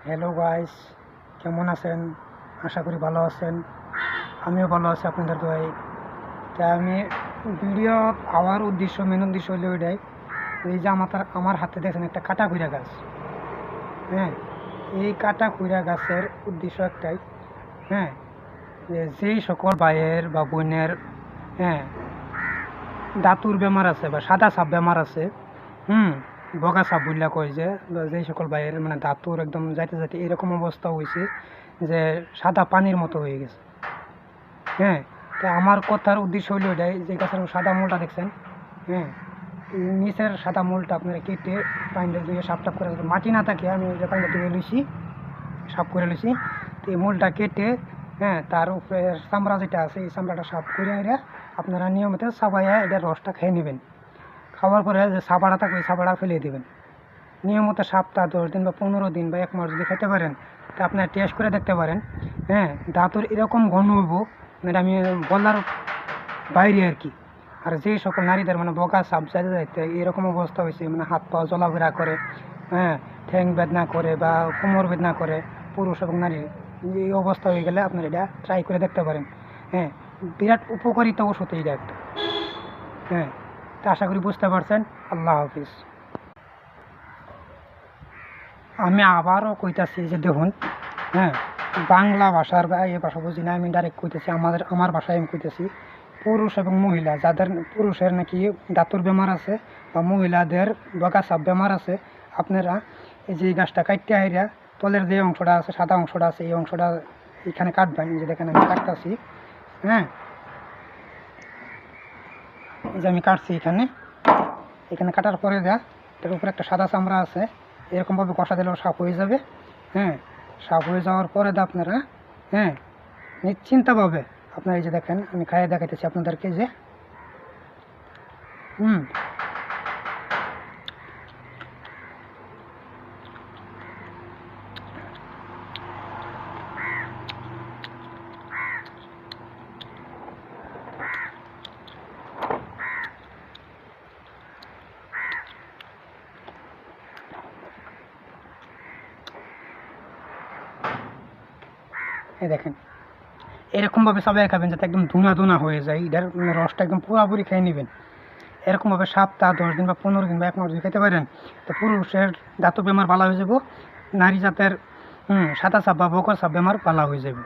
Hello guys, কেমন আছেন? আশা করি ভালো আছেন। আমিও ভালো আছি আপনাদের দোয়ায়। তাই আমি ভিডিও পাওয়ার মেন উদ্দেশ্য হলো এটাই। এই যে আমার হাতে দেখেন একটা কাটা কুইরা গাছ। হ্যাঁ, এই কাটা কুইরা গাছের উদ্দেশ্য একটাই। হ্যাঁ, যেই সকল ভাইয়ের বা বোনের হ্যাঁ দাঁতুর বেমার আছে বা সাদা সাপ বেমার আছে, বগা সাপ বললা কয় যে সকল ভাইয়ের মানে দাঁতুর একদম যাইতে যাইতে এরকম অবস্থা হয়েছে যে সাদা পানির মতো হয়ে গেছে। হ্যাঁ, তো আমার কথার উদ্দেশ্য হলো এটাই যে গাছের সাদা মূলটা দেখছেন। হ্যাঁ, নিচের সাদা মূলটা আপনারা কেটে পানিটা ধুয়ে সাফ টাপ করে, মাটি না থাকে আমি যে পানিটা ধুয়ে লইছি, সাফ করে লইছি। তো এই মূলটা কেটে তার উপরে চামড়া যেটা আছে এই চামড়াটা সাফ করে আপনারা নিয়মিত চাবাইয়া এটার রসটা খেয়ে নেবেন। খাওয়ার পরে যে সাবাড়া থাকবে সাবাড়া ফেলে দেবেন। নিয়মিত সপ্তাহ 10 দিন বা 15 দিন বা 1 মাস যদি খেতে পারেন, তা আপনারা টেস্ট করে দেখতে পারেন। দাঁতের এরকম ঘন হইব, মানে আমি বলার বাইরে আর কি। আর যে সকল নারীদের মানে বগা সাপ যাইতে যাইতে এরকম অবস্থা হয়েছে, মানে হাত পা জ্বলাফেরা করে, ঠ্যাং বেদনা করে বা কোমর বেদনা করে, পুরুষ এবং নারী এই অবস্থা হয়ে গেলে আপনারা এটা ট্রাই করে দেখতে পারেন। বিরাট উপকারিতা ওষুধ এইটা একটা। তা আশা করি বুঝতে পারছেন। আল্লাহ হাফিজ। আমি আবারও কইতাছি যে দেখুন, বাংলা ভাষার বা এই ভাষা বুঝি না, আমি ডাইরেক্ট কইতেছি আমার ভাষায় আমি কইতেছি। পুরুষ এবং মহিলা যাদের পুরুষের নাকি দাঁতুর বেমার আছে বা মহিলাদের বগা সাপ বেমার আছে, আপনারা এই যে গাছটা কাটতে হাইরা তলের যে অংশটা আছে সাদা অংশটা আছে এই অংশটা এখানে কাটবেন। এই যে দেখেন আমি কাটতেছি। এই যে আমি কাটছি এখানে কাটার পরে এটার উপরে একটা সাদা চামড়া আছে, এরকমভাবে কষা দিলেও সাফ হয়ে যাবে। সাফ হয়ে যাওয়ার পরে আপনারা নিশ্চিন্তভাবে আপনারা এই যে দেখেন আমি খাইয়ে দেখাইতেছি আপনাদেরকে যে এই দেখেন এরকমভাবে সবাই খাবেন যাতে একদম ধুনা ধুনা হয়ে যায়, এটার রসটা একদম পুরোপুরি খেয়ে নেবেন। এরকমভাবে সপ্তাহ 10 দিন বা 15 দিন বা 1 মাস যদি খেতে পারেন, তো পুরুষের দাঁত বেমার ভালো হয়ে যাব, নারী জাতের সাদা সাপ বা বকর সাপ বেমার ভালো হয়ে যাবে।